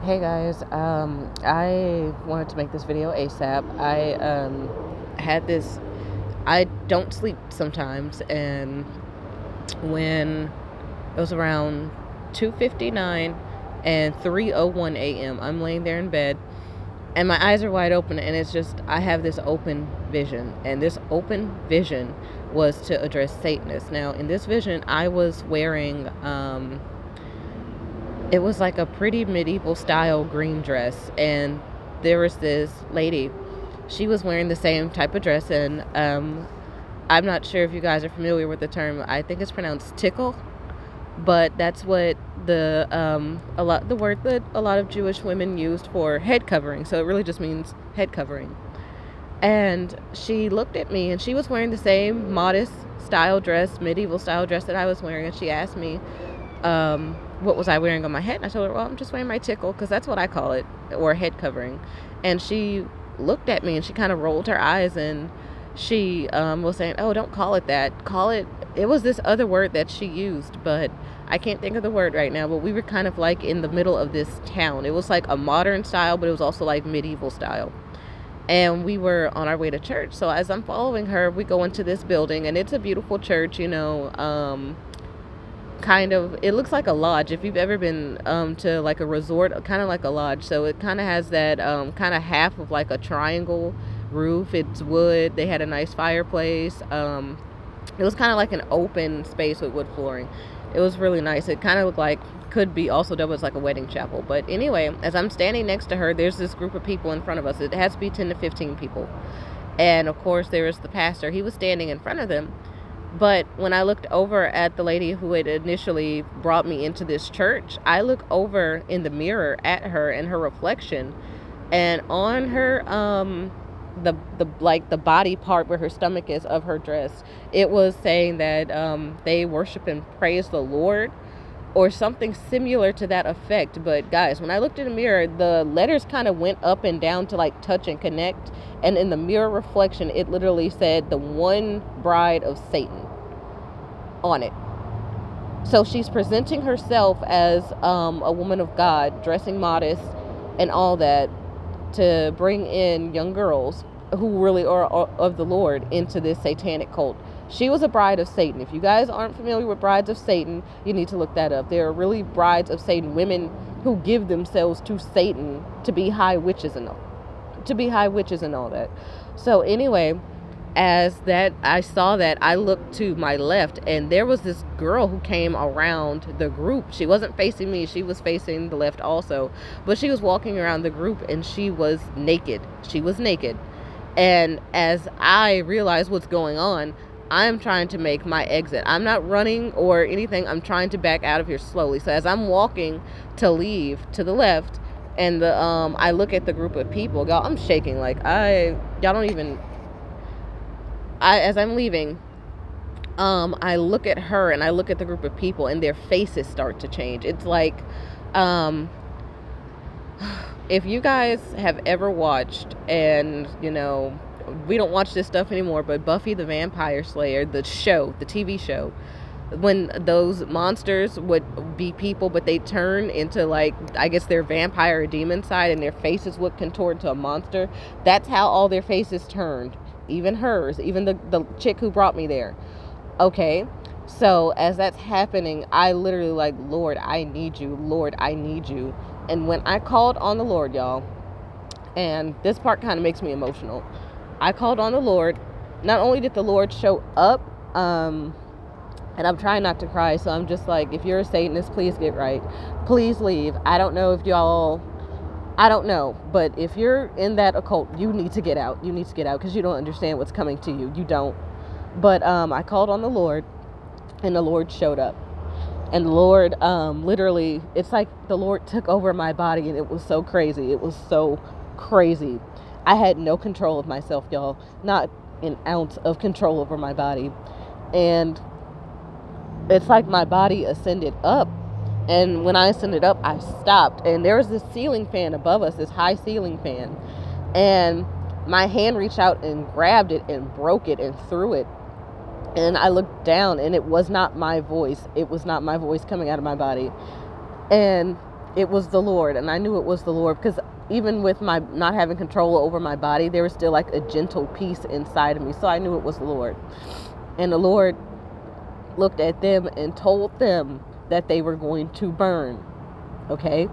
Hey guys, I wanted to make this video ASAP. I had this. I don't sleep sometimes, and when it was around 2:59 and 3:01 a.m., I'm laying there in bed, and my eyes are wide open, and it's just I have this open vision, and this open vision was to address Satanists. Now, in this vision, I was wearing it was like a pretty medieval style green dress, and there was this lady. She was wearing the same type of dress, and I'm not sure if you guys are familiar with the term. I think it's pronounced tickle, but that's what the word that a lot of Jewish women used for head covering. So it really just means head covering. And she looked at me, and she was wearing the same modest style dress, medieval style dress that I was wearing, and she asked me what was I wearing on my head. And I told her, well, I'm just wearing my tickle, because that's what I call it, or head covering. And she looked at me, and she kind of rolled her eyes, and she was saying, oh, don't call it that, call it, it was this other word that she used, but I can't think of the word right now. But we were kind of like in the middle of this town. It was like a modern style, but it was also like medieval style, and we were on our way to church. So as I'm following her, we go into this building, and it's a beautiful church, kind of, it looks like a lodge. If you've ever been to like a resort, kind of like a lodge. So it kind of has that kind of half of like a triangle roof. It's wood. They had a nice fireplace. It was kind of like an open space with wood flooring. It was really nice. It kind of looked like, could be also double as like a wedding chapel. But anyway, as I'm standing next to her, there's this group of people in front of us. It has to be 10 to 15 people. And of course, there was the pastor. He was standing in front of them. But when I looked over at the lady who had initially brought me into this church, I look over in the mirror at her and her reflection, and on her the body part where her stomach is of her dress, it was saying that they worship and praise the Lord, or something similar to that effect. But guys, when I looked in the mirror, the letters kind of went up and down to like touch and connect, and in the mirror reflection, it literally said the one bride of Satan on it. So she's presenting herself as a woman of God, dressing modest and all that, to bring in young girls who really are of the Lord into this satanic cult. She was a bride of Satan. If you guys aren't familiar with brides of Satan, you need to look that up. There are really brides of Satan, women who give themselves to Satan to be high witches and all that. So anyway, as that I saw that, I looked to my left, and there was this girl who came around the group. She wasn't facing me, she was facing the left also, but she was walking around the group, and she was naked. And as I realized what's going on, I'm trying to make my exit. I'm not running or anything. I'm trying to back out of here slowly. So as I'm walking to leave to the left, and I look at the group of people, y'all, I'm shaking like y'all don't even. As I'm leaving, I look at her, and I look at the group of people, and their faces start to change. It's like, if you guys have ever watched, and we don't watch this stuff anymore, but Buffy the Vampire Slayer, the TV show, when those monsters would be people, but they turn into, like, I guess their vampire or demon side, and their faces would contort to a monster. That's how all their faces turned. Even hers, even the chick who brought me there. Okay, so as that's happening, I literally like, Lord, I need you. Lord, I need you. And when I called on the Lord, y'all, and this part kind of makes me emotional, I called on the Lord. Not only did the Lord show up, and I'm trying not to cry, so I'm just like, if you're a Satanist, please get right. Please leave. I don't know, but if you're in that occult, you need to get out. Because you don't understand what's coming to you. You don't. But I called on the Lord, and the Lord showed up. And the Lord, literally, it's like the Lord took over my body, and it was so crazy. I had no control of myself, y'all. Not an ounce of control over my body. And it's like my body ascended up. And when I ascended up, I stopped. And there was this ceiling fan above us, this high ceiling fan. And my hand reached out and grabbed it and broke it and threw it. And I looked down, and it was not my voice. It was not my voice coming out of my body. And it was the Lord. And I knew it was the Lord because even with my not having control over my body, there was still like a gentle peace inside of me. So I knew it was the Lord. And the Lord looked at them and told them that they were going to burn. Okay?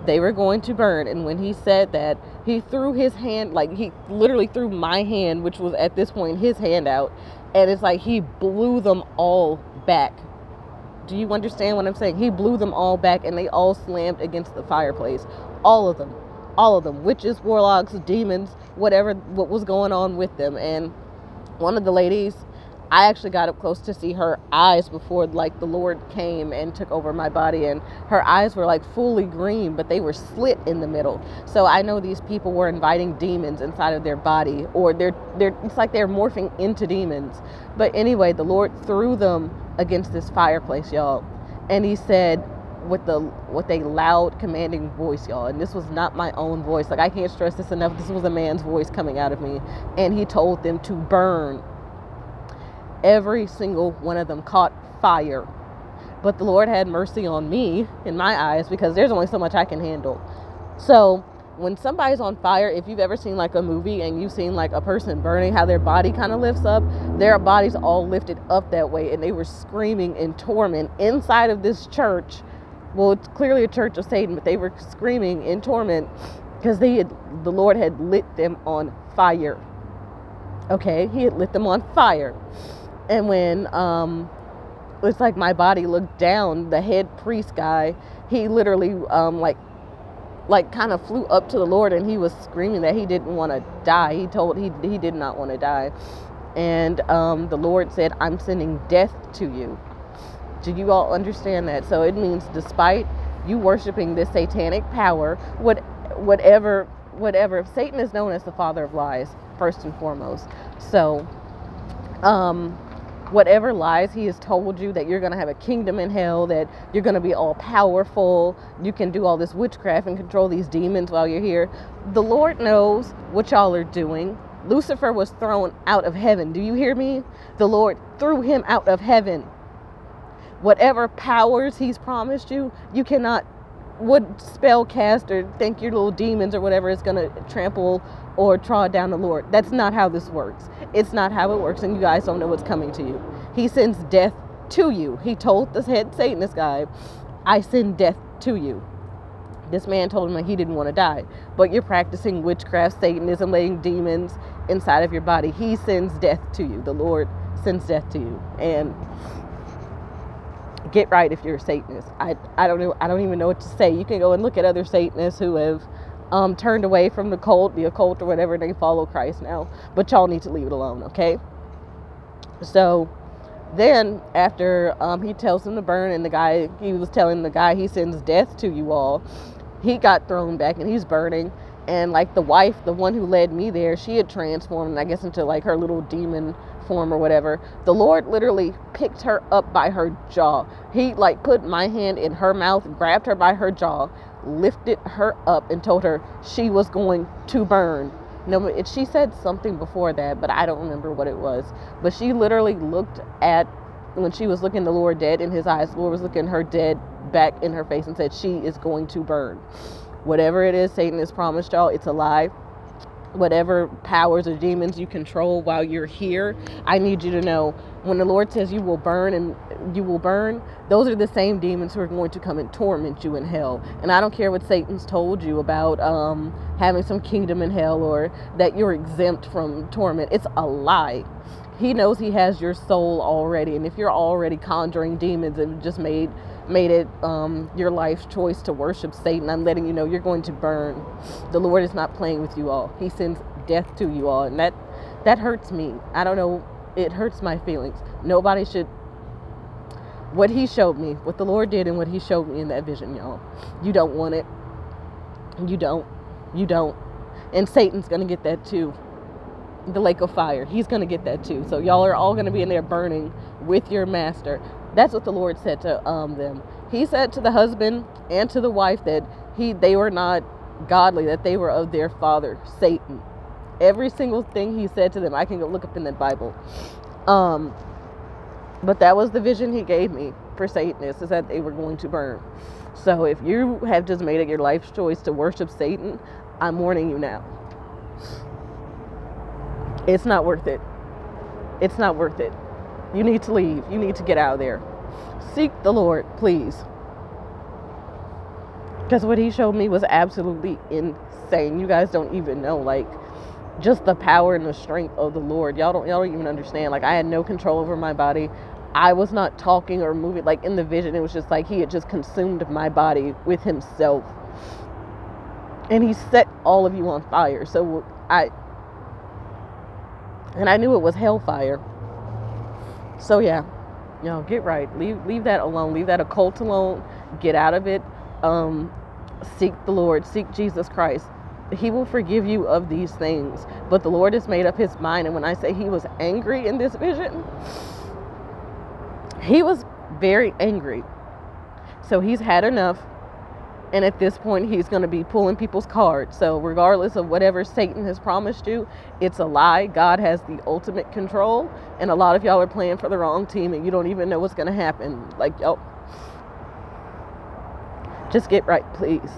They were going to burn. And when he said that, he threw his hand, like he literally threw my hand, which was at this point his hand out. And it's like he blew them all back. Do you understand what I'm saying? He blew them all back and they all slammed against the fireplace. All of them. All of them. Witches, warlocks, demons, whatever, what was going on with them. And one of the ladies, I actually got up close to see her eyes before like the Lord came and took over my body, and her eyes were like fully green, but they were slit in the middle. So I know these people were inviting demons inside of their body, or they're it's like they're morphing into demons. But anyway, the Lord threw them against this fireplace, y'all. And he said with a loud commanding voice, y'all, and this was not my own voice. Like I can't stress this enough. This was a man's voice coming out of me, and he told them to burn. Every single one of them caught fire. But the Lord had mercy on me in my eyes because there's only so much I can handle. So when somebody's on fire, if you've ever seen like a movie and you've seen like a person burning, how their body kind of lifts up, their bodies all lifted up that way, and they were screaming in torment inside of this church. Well, it's clearly a church of Satan, but they were screaming in torment because the Lord had lit them on fire. Okay, he had lit them on fire. And when it's like my body looked down, the head priest guy, he literally like kind of flew up to the Lord, and he was screaming that he didn't want to die. He did not want to die. And the Lord said, I'm sending death to you. Do you all understand that? So it means despite you worshiping this satanic power, whatever, Satan is known as the father of lies, first and foremost. So whatever lies he has told you, that you're going to have a kingdom in hell, that you're going to be all powerful, you can do all this witchcraft and control these demons while you're here. The Lord knows what y'all are doing. Lucifer was thrown out of heaven. Do you hear me? The Lord threw him out of heaven. Whatever powers he's promised you, you cannot would spell cast or think your little demons or whatever is going to trample or trod down the Lord. That's not how this works. It's not how it works, and you guys don't know what's coming to you. He sends death to you. He told this head Satanist guy, I send death to you. This man told him that he didn't want to die, but you're practicing witchcraft, Satanism, letting demons inside of your body. He sends death to you. The Lord sends death to you. And get right if you're a Satanist. I don't know. I don't even know what to say. You can go and look at other Satanists who have turned away from the occult or whatever, and they follow Christ now. But y'all need to leave it alone, okay? So then after he tells him to burn, and he was telling the guy he sends death to you all, he got thrown back and he's burning. And like the wife, the one who led me there, she had transformed, I guess, into like her little demon form or whatever. The Lord literally picked her up by her jaw. He like put my hand in her mouth, grabbed her by her jaw, lifted her up, and told her she was going to burn. No, she said something before that, but I don't remember what it was. But she literally looked at, when she was looking the Lord dead in his eyes, the Lord was looking her dead back in her face and said, she is going to burn. Whatever it is Satan has promised y'all, it's a lie. Whatever powers or demons you control while you're here, I need you to know, when the Lord says you will burn and you will burn, those are the same demons who are going to come and torment you in hell. And I don't care what Satan's told you about having some kingdom in hell or that you're exempt from torment. It's a lie. He knows he has your soul already, and if you're already conjuring demons and just made it your life's choice to worship Satan, I'm letting you know you're going to burn. The Lord is not playing with you all. He sends death to you all, and that hurts me. I don't know, it hurts my feelings. Nobody should. What he showed me, what the Lord did and what he showed me in that vision, y'all, you don't want it. You don't. And Satan's gonna get that too. The lake of fire, he's gonna get that too. So y'all are all gonna be in there burning with your master. That's what the Lord said to them. He said to the husband and to the wife that they were not godly, that they were of their father Satan. Every single thing he said to them, I can go look up in the Bible. But that was the vision he gave me for Satanists, is that they were going to burn. So if you have just made it your life's choice to worship Satan, I'm warning you now. It's not worth it. It's not worth it. You need to leave. You need to get out of there. Seek the Lord, please. Because what he showed me was absolutely insane. You guys don't even know, like, just the power and the strength of the Lord. Y'all don't even understand. Like, I had no control over my body. I was not talking or moving. Like, in the vision, it was just like he had just consumed my body with himself. And he set all of you on fire. So I knew it was hellfire. So yeah, get right. Leave that alone. Leave that occult alone. Get out of it. Seek the Lord. Seek Jesus Christ. He will forgive you of these things. But the Lord has made up his mind. And when I say he was angry in this vision, he was very angry. So he's had enough. And at this point, he's going to be pulling people's cards. So regardless of whatever Satan has promised you, it's a lie. God has the ultimate control. And a lot of y'all are playing for the wrong team and you don't even know what's going to happen. Like, just get right, please.